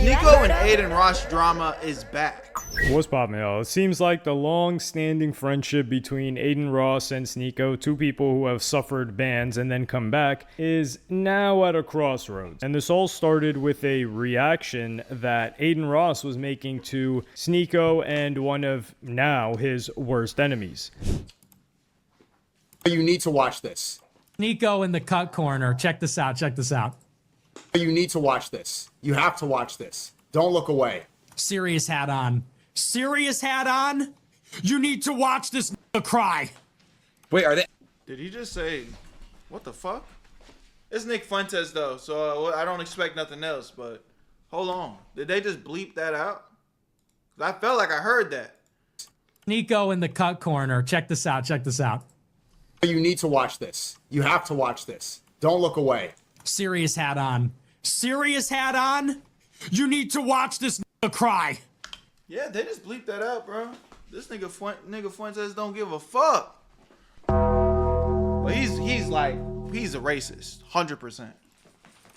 SNEAKO and Adin Ross drama is back. What's poppin', y'all? It seems like the long-standing friendship between Adin Ross and SNEAKO, two people who have suffered bans and then come back, is now at a crossroads. And this all started with a reaction that Adin Ross was making to SNEAKO and one of now his worst enemies. You need to watch this. SNEAKO in the cut corner. Check this out. Check this out. You need to watch this. You have to watch this. Don't look away. Serious hat on. Serious hat on? You need to watch this cry. Wait, are they? Did he just say, what the fuck? It's Nick Fuentes though, so I don't expect nothing else, but hold on. Did they just bleep that out? I felt like I heard that. SNEAKO in the cut corner. Check this out. Check this out. You need to watch this. You have to watch this. Don't look away. Serious hat on. Serious hat on? You need to watch this cry. Yeah, they just bleeped that out, bro. This nigga Fuentes don't give a fuck. But he's a racist, 100%.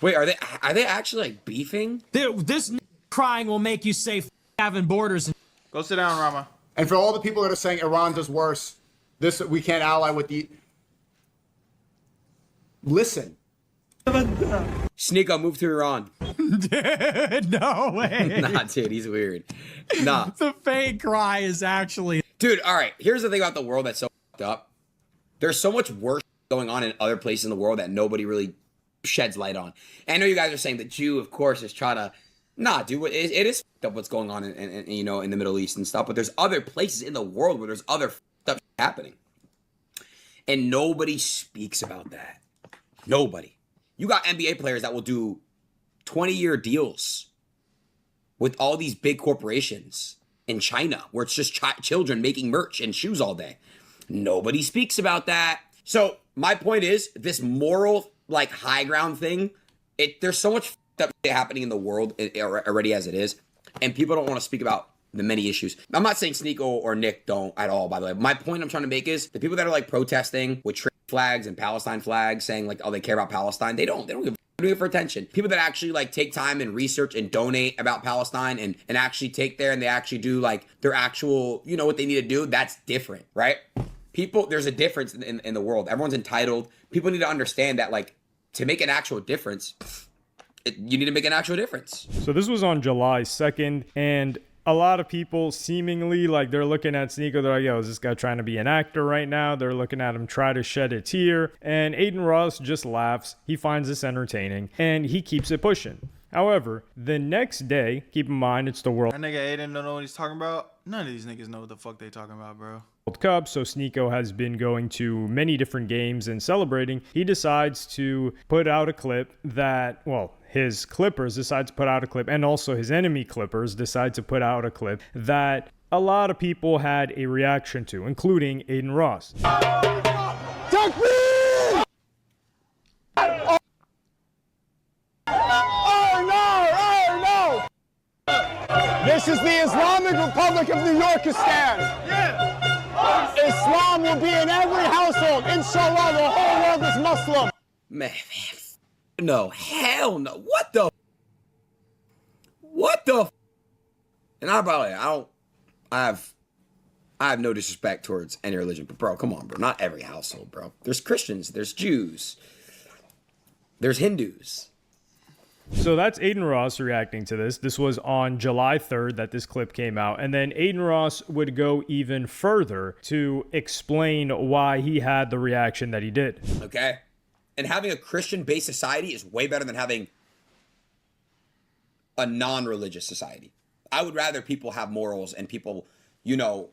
Wait, are they actually like beefing? This crying will make you say having borders. Go sit down, Rama. And for all the people that are saying Iran does worse, we can't ally with the... Listen. SNEAKO moved to Iran. No way. Nah, dude, he's weird. Nah. The fake cry is actually... Dude, all right. Here's the thing about the world that's so fucked up. There's so much worse going on in other places in the world that nobody really sheds light on. And I know you guys are saying the Jew, of course, is trying to... Nah, dude, it is fucked up what's going on in you know, in the Middle East and stuff. But there's other places in the world where there's other stuff happening. And nobody speaks about that. Nobody. You got NBA players that will do 20-year deals with all these big corporations in China, where it's just children making merch and shoes all day. Nobody speaks about that. So my point is, this moral, like, high ground thing, there's so much stuff happening in the world already as it is, and people don't want to speak about the many issues. I'm not saying SNEAKO or Nick don't at all, by the way. My point I'm trying to make is the people that are like protesting with flags and Palestine flags, saying like, oh, they care about Palestine. They don't give it for attention. People that actually like take time and research and donate about Palestine and actually take there and they actually do like their actual, you know, what they need to do. That's different, right? People, there's a difference in the world. Everyone's entitled. People need to understand that, like, to make an actual difference, you need to make an actual difference. So this was on July 2nd, and a lot of people seemingly, like, they're looking at SNEAKO, they're like, yo, is this guy trying to be an actor right now? They're looking at him try to shed a tear, and Adin Ross just laughs. He finds this entertaining, and he keeps it pushing. However, the next day, keep in mind, it's the World That nigga Adin don't know what he's talking about. None of these niggas know what the fuck they talking about, bro. Cup, so SNEAKO has been going to many different games and celebrating. He decides to put out a clip that, well, his Clippers decide to put out a clip, and also his enemy Clippers decide to put out a clip that a lot of people had a reaction to, including Adin Ross. This is the Islamic Republic of New Yorkistan. Islam will be in every household. Inshallah, the whole world is Muslim. Man, no, hell no. What the? And I have no disrespect towards any religion, but bro, come on, bro. Not every household, bro. There's Christians, there's Jews, there's Hindus. So that's Adin Ross reacting to this. This was on July 3rd that this clip came out. And then Adin Ross would go even further to explain why he had the reaction that he did. Okay? And having a Christian-based society is way better than having a non-religious society. I would rather people have morals and people, you know...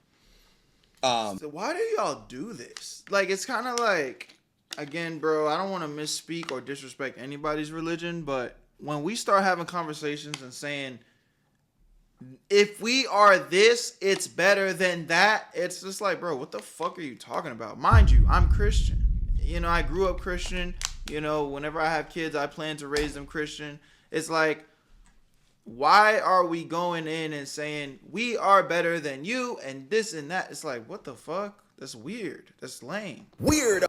So why do y'all do this? Like, it's kind of like, again, bro, I don't want to misspeak or disrespect anybody's religion, but when we start having conversations and saying, if we are this, it's better than that, it's just like, bro, what the fuck are you talking about? Mind you, I'm Christian. You know, I grew up Christian. You know, whenever I have kids, I plan to raise them Christian. It's like, why are we going in and saying we are better than you and this and that? It's like, what the fuck? That's weird. That's lame. Weirdo.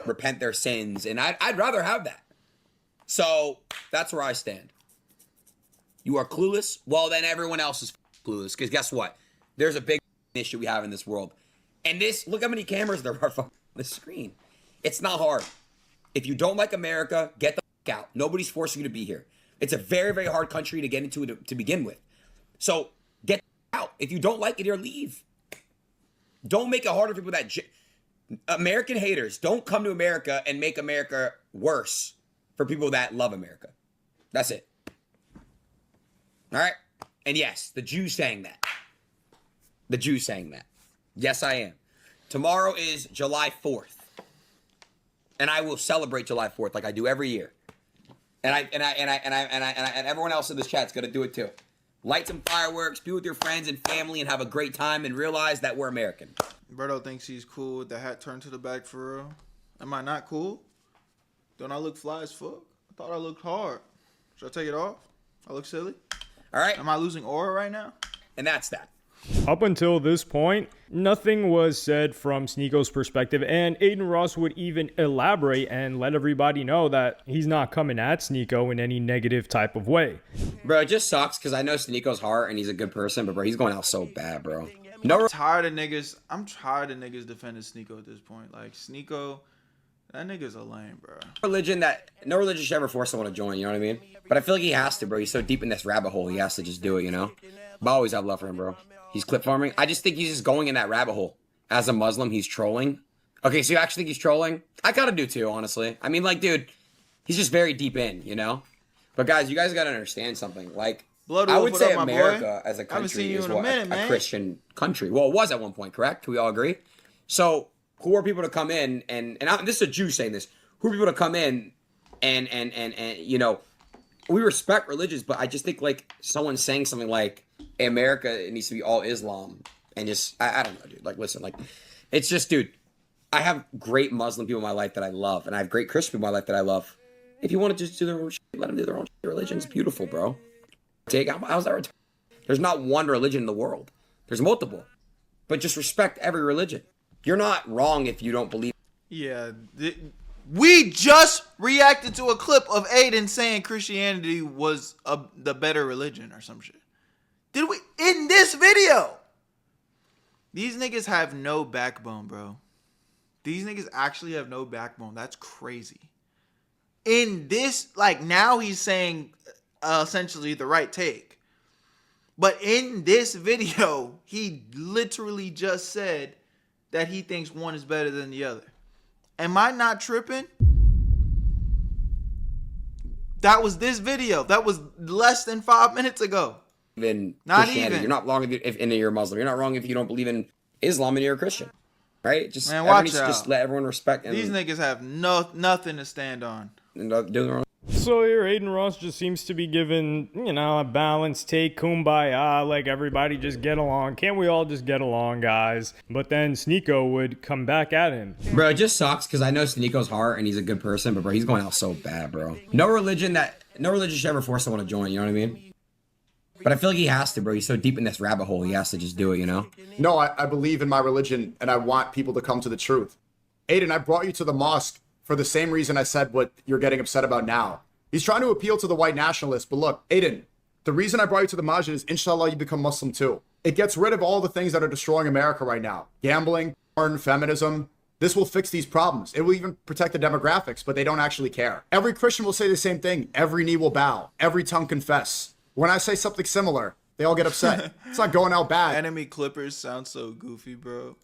Repent their sins. And I'd rather have that. So that's where I stand. You are clueless? Well, then everyone else is clueless. Because guess what? There's a big issue we have in this world. And this, look how many cameras there are on the screen. It's not hard. If you don't like America, get the fuck out. Nobody's forcing you to be here. It's a very, very hard country to get into to begin with. So get out. If you don't like it here, leave. Don't make it harder for people that... American haters, don't come to America and make America worse for people that love America. That's it. All right? And yes, the Jews saying that. The Jews saying that. Yes, I am. Tomorrow is July 4th. And I will celebrate July 4th like I do every year. And everyone else in this chat's gonna do it too. Light some fireworks, be with your friends and family, and have a great time, and realize that we're American. Berto thinks he's cool with the hat turned to the back for real. Am I not cool? Don't I look fly as fuck? I thought I looked hard. Should I take it off? I look silly? All right? Am I losing aura right now? And that's that. Up until this point, nothing was said from SNEAKO's perspective, and Adin Ross would even elaborate and let everybody know that he's not coming at SNEAKO in any negative type of way. Bro, it just sucks because I know SNEAKO's heart and he's a good person, but bro, he's going out so bad, bro. No, I'm tired of niggas defending SNEAKO at this point. Like, SNEAKO, that nigga's a lame, bro. No religion should ever force someone to join, you know what I mean? But I feel like he has to, bro. He's so deep in this rabbit hole, he has to just do it, you know? But I always have love for him, bro. He's clip farming. I just think he's just going in that rabbit hole. As a Muslim, he's trolling. Okay, so you actually think he's trolling? I kind of do too, honestly. I mean, like, dude, he's just very deep in, you know? But guys, you guys got to understand something. Like, I would say America as a country is what, a Christian country. Well, it was at one point, correct? Can we all agree? So, who are people to come in and this is a Jew saying this. Who are people to come in and you know, we respect religions, but I just think like someone saying something like, hey, America, it needs to be all Islam, and just I don't know, dude. Like, listen, like, it's just, dude, I have great Muslim people in my life that I love, and I have great Christian people in my life that I love. If you want to just do their own shit, let them do their own shit. Religion's beautiful, bro. How's that? There's not one religion in the world. There's multiple, but just respect every religion. You're not wrong if you don't believe. Yeah, we just reacted to a clip of Adin saying Christianity was the better religion or some shit. Did we? In this video. These niggas have no backbone, bro. These niggas actually have no backbone. That's crazy. In this, like, now he's saying essentially the right take. But in this video, he literally just said that he thinks one is better than the other. Am I not tripping? That was this video. That was less than 5 minutes ago. In not Christianity. even. You're not wrong if you're a Muslim. You're not wrong if you don't believe in Islam and you're a Christian, right? Just man, watch out. Just let everyone respect. These niggas have nothing to stand on. And do their own. So here, Adin Ross just seems to be giving, you know, a balanced take, kumbaya, like everybody just get along. Can't we all just get along, guys? But then SNEAKO would come back at him. Bro, it just sucks because I know SNEAKO's heart and he's a good person, but bro, he's going out so bad, bro. No religion should ever force someone to join, you know what I mean? But I feel like he has to, bro. He's so deep in this rabbit hole, he has to just do it, you know? No, I believe in my religion, and I want people to come to the truth. Adin, I brought you to the mosque for the same reason I said what you're getting upset about now. He's trying to appeal to the white nationalists, but look, Adin, the reason I brought you to the masjid is, inshallah, you become Muslim too. It gets rid of all the things that are destroying America right now. Gambling, porn, feminism. This will fix these problems. It will even protect the demographics, but they don't actually care. Every Christian will say the same thing. Every knee will bow. Every tongue confess. When I say something similar, they all get upset. It's not going out bad. Enemy clippers sound so goofy, bro.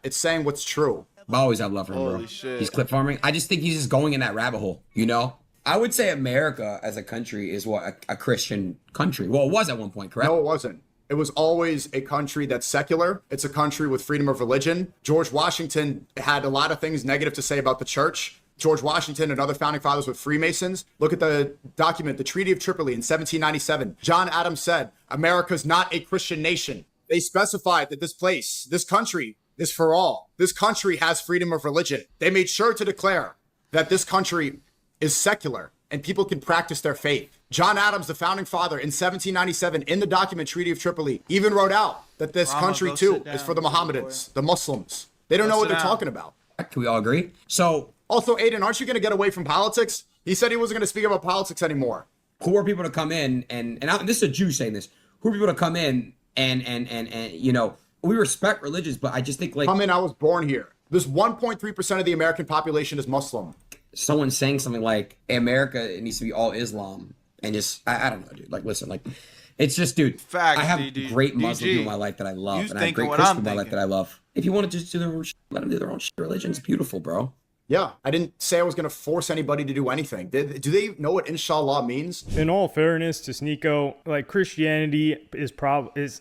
It's saying what's true. I always have love for him, bro. Holy shit. He's clip farming. I just think he's just going in that rabbit hole, you know? I would say America as a country is what, a Christian country. Well, it was at one point, correct? No, it wasn't. It was always a country that's secular. It's a country with freedom of religion. George Washington had a lot of things negative to say about the church. George Washington and other founding fathers were Freemasons. Look at the document, the Treaty of Tripoli in 1797. John Adams said, America's not a Christian nation. They specified that this place, this country, is for all. This country has freedom of religion. They made sure to declare that this country is secular and people can practice their faith. John Adams, the founding father, in 1797, in the document Treaty of Tripoli, even wrote out that this country too is for the Mohammedans, the Muslims. They don't know what they're talking about. Can we all agree? So, also, Adin, aren't you going to get away from politics? He said he wasn't going to speak about politics anymore. who are people to come in this is a Jew saying this, who are people to come in and you know, we respect religions, but I just think like Come in, I was born here. This 1.3% of the American population is Muslim. someone saying something like America, it needs to be all Islam, and just I don't know, dude. Like, listen, like, it's just, dude. Facts, I have great Muslim DG. people in my life that I love, You and I have thinking great what Christian I'm people in my life thinking. that I love. If you want to just do their own shit, let them do their own shit. Religion's beautiful, bro. Yeah, I didn't say I was going to force anybody to do anything. Do they know what inshallah means? In all fairness to SNEAKO, like Christianity is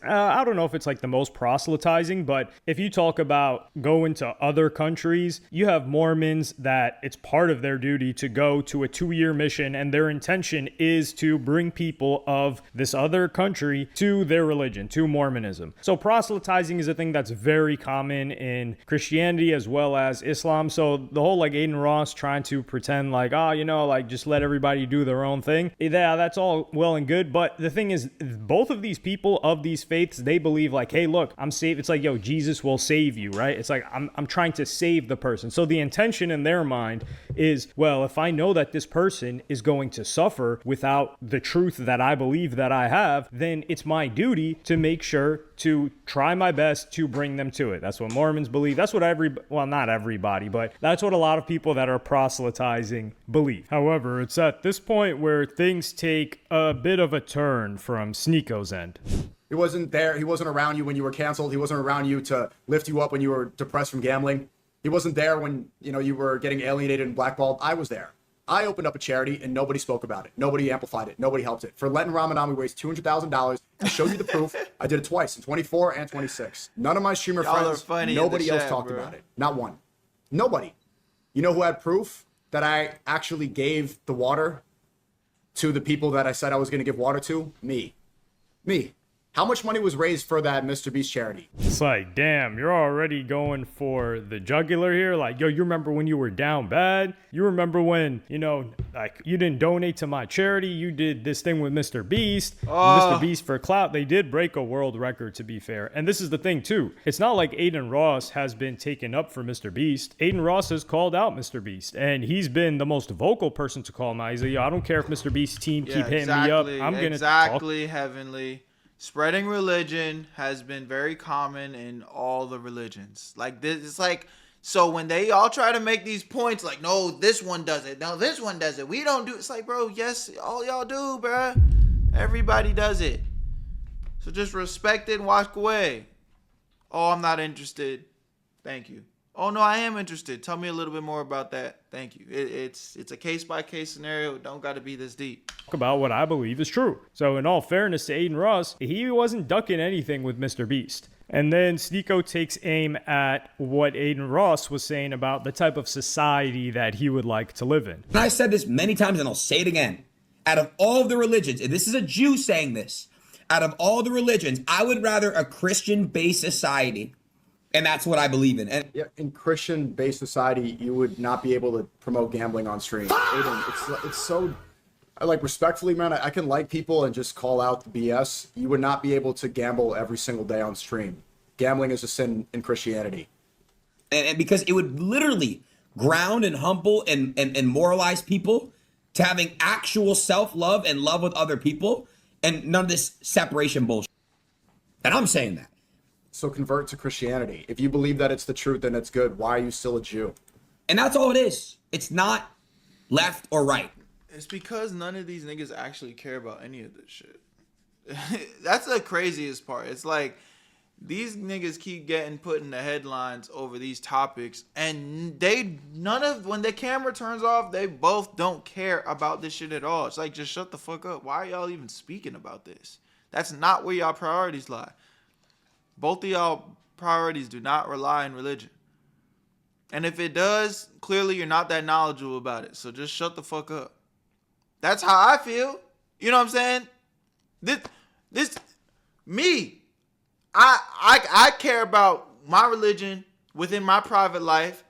I don't know if it's like the most proselytizing, but if you talk about going to other countries, you have Mormons that it's part of their duty to go to a 2-year mission, and their intention is to bring people of this other country to their religion, to Mormonism. So proselytizing is a thing that's very common in Christianity as well as Islam. So the whole like Adin Ross trying to pretend like, oh, you know, like just let everybody do their own thing. Yeah, that's all well and good. But the thing is, both of these people of these faiths, they believe like, hey, look, I'm saved. It's like, yo, Jesus will save you, right? It's like, I'm trying to save the person. So the intention in their mind is, well, if I know that this person is going to suffer without the truth that I believe that I have, then it's my duty to make sure to try my best to bring them to it. That's what Mormons believe. That's what not everybody, but that's what a lot of people that are proselytizing believe. However, it's at this point where things take a bit of a turn from SNEAKO's end. He wasn't there. He wasn't around you when you were canceled. He wasn't around you to lift you up when you were depressed from gambling. He wasn't there when, you know, you were getting alienated and blackballed. I was there. I opened up a charity and nobody spoke about it. Nobody amplified it. Nobody helped it. For Lent and Ramadan, we raised $200,000. I showed you the proof. I did it twice, in 24 and 26. None of my streamer Y'all friends, are funny in the nobody else chat, talked bro. about it. Not one. Nobody. You know who had proof that I actually gave the water to the people that I said I was going to give water to? Me. How much money was raised for that Mr. Beast charity? It's like, damn, you're already going for the jugular here. Like, yo, you remember when you were down bad? You remember when, you know, like you didn't donate to my charity? You did this thing with Mr. Beast. Mr. Beast for clout. They did break a world record, to be fair. And this is the thing, too. It's not like Adin Ross has been taken up for Mr. Beast. Adin Ross has called out Mr. Beast. And he's been the most vocal person to call him out. He's like, yo, I don't care if Mr. Beast's team keep hitting me up. I'm going to talk. Exactly, Heavenly. Spreading religion has been very common in all the religions. Like this, it's like, so when they all try to make these points, like, no, this one does it, no, this one does it, we don't do it. It's like, bro, yes, all y'all do, bruh. Everybody does it. So just respect it and walk away. Oh, I'm not interested. Thank you. Oh no, I am interested. Tell me a little bit more about that. Thank you. It's a case-by-case scenario. It don't got to be this deep. About what I believe is true. So in all fairness to Adin Ross, he wasn't ducking anything with Mr. Beast. And then SNEAKO takes aim at what Adin Ross was saying about the type of society that he would like to live in. And I've said this many times, and I'll say it again. Out of all of the religions, and this is a Jew saying this, out of all the religions, I would rather a Christian-based society. And that's what I believe in. And Yeah, in Christian-based society, you would not be able to promote gambling on stream. Aiden, it's so, like, respectfully, man, I can like people and just call out the BS. You would not be able to gamble every single day on stream. Gambling is a sin in Christianity. and because it would literally ground and humble and moralize people to having actual self-love and love with other people and none of this separation bullshit. And I'm saying that. So convert to Christianity. If you believe that it's the truth and it's good, why are you still a Jew? And that's all it is. It's not left or right. It's because none of these niggas actually care about any of this shit. That's the craziest part. It's like these niggas keep getting put in the headlines over these topics, and when the camera turns off, they both don't care about this shit at all. It's like, just shut the fuck up. Why are y'all even speaking about this? That's not where y'all priorities lie. Both of y'all priorities do not rely on religion. And if it does, clearly you're not that knowledgeable about it. So just shut the fuck up. That's how I feel. You know what I'm saying? I care about my religion within my private life,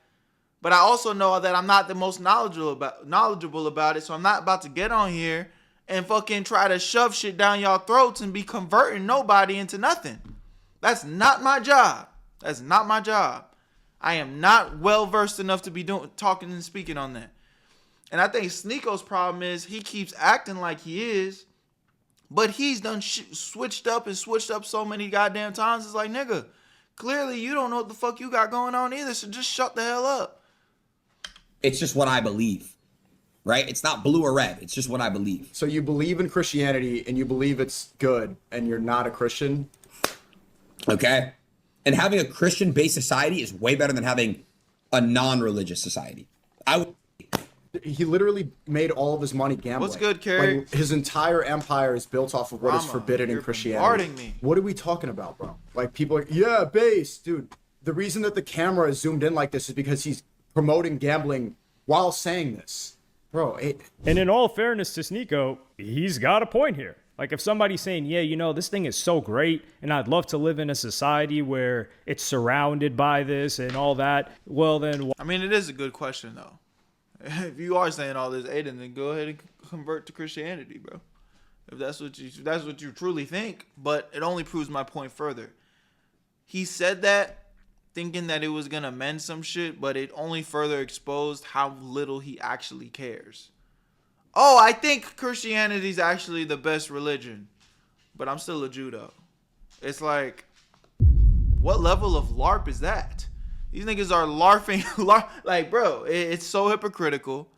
but I also know that I'm not the most knowledgeable about it. So I'm not about to get on here and fucking try to shove shit down y'all throats and be converting nobody into nothing. That's not my job. That's not my job. I am not well versed enough to be talking and speaking on that. And I think SNEAKO's problem is he keeps acting like he is, but he's done switched up so many goddamn times. It's like, nigga, clearly you don't know what the fuck you got going on either, so just shut the hell up. It's just what I believe, right? It's not blue or red. It's just what I believe. So you believe in Christianity and you believe it's good and you're not a Christian? Okay? And having a Christian-based society is way better than having a non-religious society. He literally made all of his money gambling. What's good, Kerry? Like, his entire empire is built off of what is forbidden in Christianity. Bombarding me. What are we talking about, bro? Like, people are, yeah, base. Dude, the reason that the camera is zoomed in like this is because he's promoting gambling while saying this. Bro, And in all fairness to SNEAKO, he's got a point here. Like, if somebody's saying, yeah, you know, this thing is so great and I'd love to live in a society where it's surrounded by this and all that, well, then... I mean, it is a good question, though. If you are saying all this, Adin, then go ahead and convert to Christianity, bro. If that's what you truly think. But it only proves my point further. He said that thinking that it was going to mend some shit, but it only further exposed how little he actually cares. Oh, I think Christianity is actually the best religion, but I'm still a Jew, though. It's like, what level of LARP is that? These niggas are LARPing. Like, bro, it's so hypocritical.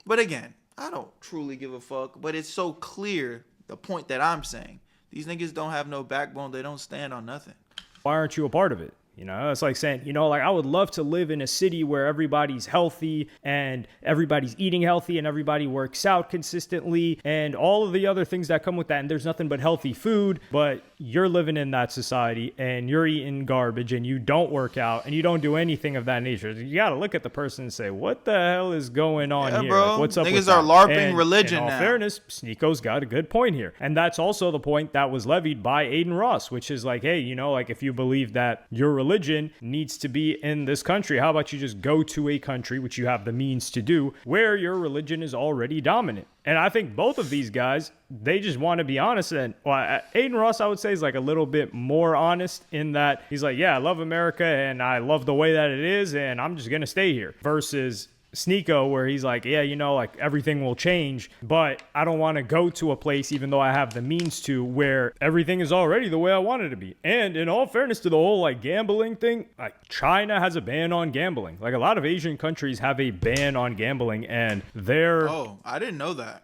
But again, I don't truly give a fuck, but it's so clear the point that I'm saying. These niggas don't have no backbone. They don't stand on nothing. Why aren't you a part of it? You know, it's like saying, you know, like I would love to live in a city where everybody's healthy and everybody's eating healthy and everybody works out consistently and all of the other things that come with that. And there's nothing but healthy food, but you're living in that society and you're eating garbage and you don't work out and you don't do anything of that nature. You got to look at the person and say, what the hell is going on here? Bro. Like, what's up niggas with that? are LARPing and religion in all now. fairness, SNEAKO's got a good point here. And that's also the point that was levied by Adin Ross, which is like, hey, you know, like if you believe that your religion needs to be in this country, how about you just go to a country, which you have the means to do, where your religion is already dominant? And I think both of these guys, they just want to be honest. And well, Adin Ross, I would say, is like a little bit more honest in that he's like, yeah, I love America and I love the way that it is and I'm just going to stay here. Versus SNEAKO, where he's like, yeah, you know, like everything will change, but I don't want to go to a place, even though I have the means to, where everything is already the way I want it to be. And in all fairness to the whole like gambling thing, like China has a ban on gambling. Like a lot of Asian countries have a ban on gambling, and they're I didn't know that.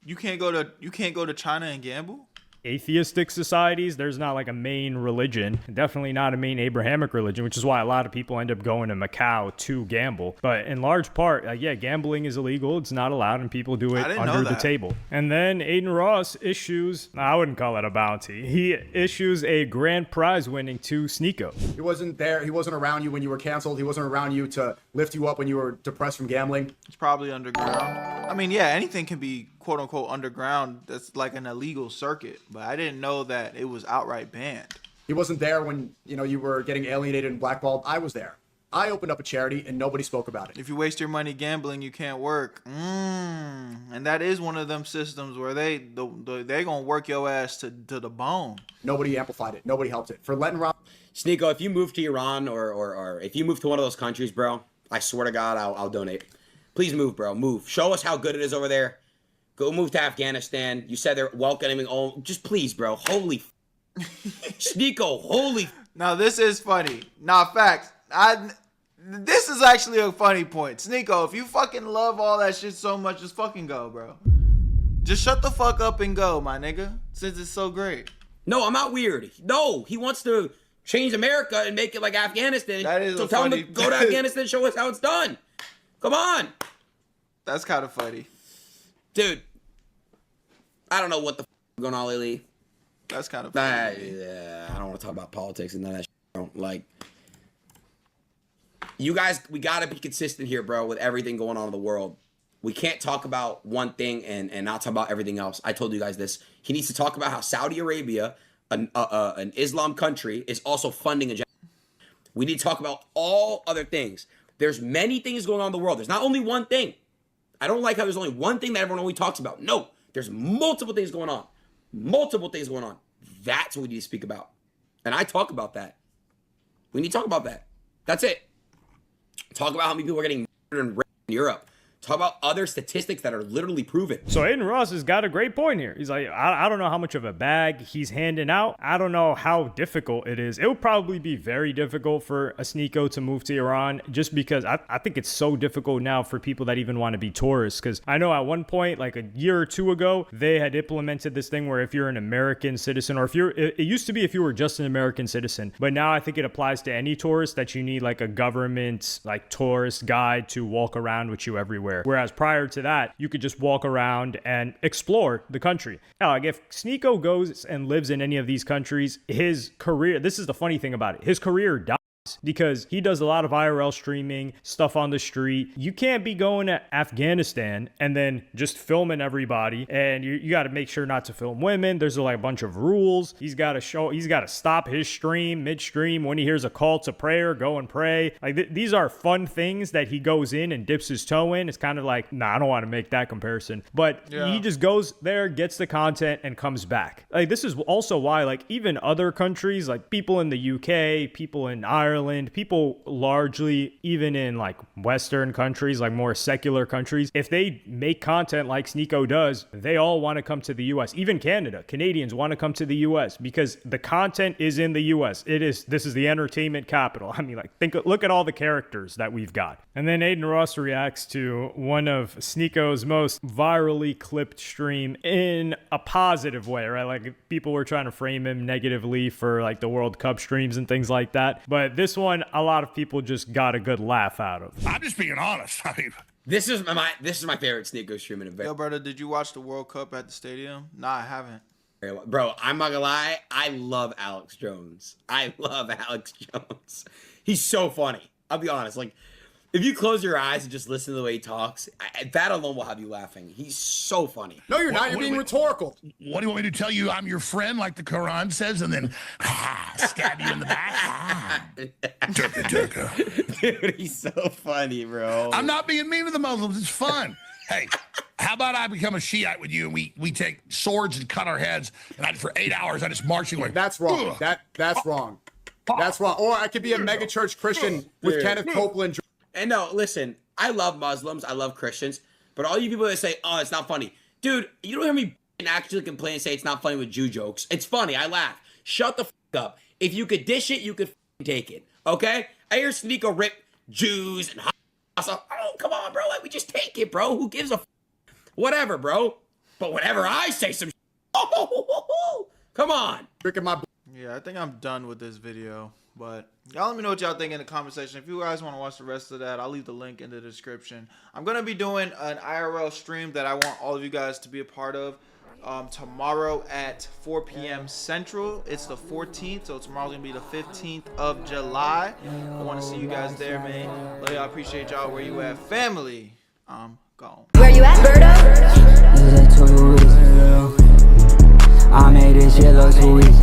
You can't go to China and gamble? atheistic societies. There's not like a main religion, definitely not a main Abrahamic religion, which is why a lot of people end up going to Macau to gamble. But in large part, yeah, gambling is illegal. It's not allowed, and people do it under the table. And then Adin Ross issues, I wouldn't call it a bounty. He issues a grand prize winning to SNEAKO. He wasn't there. He wasn't around you when you were canceled. He wasn't around you to lift you up when you were depressed from gambling. It's probably underground. I mean, yeah, anything can be quote unquote underground. That's like an illegal circuit. But I didn't know that it was outright banned. He wasn't there when, you know, you were getting alienated and blackballed. I was there. I opened up a charity and nobody spoke about it. If you waste your money gambling, you can't work. And that is one of them systems where they gonna work your ass to the bone. Nobody amplified it. Nobody helped it. For letting Rob. SNEAKO, if you move to Iran or if you move to one of those countries, bro, I swear to God, I'll donate. Please move, bro. Move. Show us how good it is over there. Go move to Afghanistan. You said they're welcoming all. Just please, bro. Holy SNEAKO, holy. Now this is funny. Nah, facts. This is actually a funny point. SNEAKO, if you fucking love all that shit so much, just fucking go, bro. Just shut the fuck up and go, my nigga. Since it's so great. No, I'm not weird. No, he wants to change America and make it like Afghanistan. That is so a tell funny... him to go to Afghanistan and show us how it's done. Come on. That's kind of funny. Dude, I don't know what the f going on lately. That's kind of funny. I don't want to talk about politics and none of that shit. Like, you guys, we got to be consistent here, bro, with everything going on in the world. We can't talk about one thing and not talk about everything else. I told you guys this. He needs to talk about how Saudi Arabia, an Islam country, is also funding a genocide. We need to talk about all other things. There's many things going on in the world. There's not only one thing. I don't like how there's only one thing that everyone only talks about. No, there's multiple things going on. Multiple things going on. That's what we need to speak about. And I talk about that. We need to talk about that. That's it. Talk about how many people are getting murdered and raped in Europe. Talk about other statistics that are literally proven. So Adin Ross has got a great point here. He's like, I don't know how much of a bag he's handing out. I don't know how difficult it is. It would probably be very difficult for a SNEAKO to move to Iran, just because I think it's so difficult now for people that even want to be tourists. Because I know at one point, like a year or two ago, they had implemented this thing where if you're an American citizen, or it used to be if you were just an American citizen, but now I think it applies to any tourist that you need like a government like tourist guide to walk around with you everywhere. Whereas prior to that, you could just walk around and explore the country. Now, like if SNEAKO goes and lives in any of these countries, his career, this is the funny thing about it, his career dies. Because he does a lot of IRL streaming, stuff on the street. You can't be going to Afghanistan and then just filming everybody, and you got to make sure not to film women. There's like a bunch of rules. He's got to stop his stream midstream. When he hears a call to prayer, go and pray. Like these are fun things that he goes in and dips his toe in. It's kind of like, nah, I don't want to make that comparison, but he just goes there, gets the content, and comes back. Like this is also why, like even other countries, like people in the UK, people in Ireland, people largely, even in like Western countries, like more secular countries, if they make content like SNEAKO does, they all want to come to the US. Even Canada, Canadians want to come to the US because the content is in the US. This is the entertainment capital. I mean, like look at all the characters that we've got. And then Adin Ross reacts to one of SNEAKO's most virally clipped stream in a positive way, right? Like people were trying to frame him negatively for like the World Cup streams and things like that. But this one, a lot of people just got a good laugh out of. I'm just being honest. I mean, this is my favorite SNEAKO stream in a very. Yo, brother, did you watch the World Cup at the stadium? Nah, I haven't. Bro, I'm not gonna lie. I love Alex Jones. He's so funny. I'll be honest. Like, if you close your eyes and just listen to the way he talks, that alone will have you laughing. He's so funny. No, you're not. You're being rhetorical. What do you want me to tell you? I'm your friend, like the Quran says, and then stab you in the back. Dude, he's so funny, bro. I'm not being mean to the Muslims. It's fun. Hey, how about I become a Shiite with you, and we take swords and cut our heads, and for 8 hours I just march you like. That's wrong. That's wrong. That's wrong. Or I could be a megachurch Christian with Kenneth Copeland. And no, listen, I love Muslims, I love Christians, but all you people that say, oh, it's not funny. Dude, you don't hear me actually complain and say it's not funny with Jew jokes. It's funny, I laugh. Shut the up. If you could dish it, you could take it, okay? I hear SNEAKO rip Jews and oh, come on, bro, like, we just take it, bro. Who gives a whatever, bro? But whenever I say some come on. Yeah, I think I'm done with this video. But y'all let me know what y'all think in the comment section. If you guys want to watch the rest of that, I'll leave the link in the description. I'm going to be doing an IRL stream that I want all of you guys to be a part of tomorrow at 4 p.m. Central. It's the 14th, so tomorrow's going to be the 15th of July. I want to see you guys there, man. Love y'all. Appreciate y'all. Where you at, family? I'm gone. Where you at, Berto? I made this shit look too easy.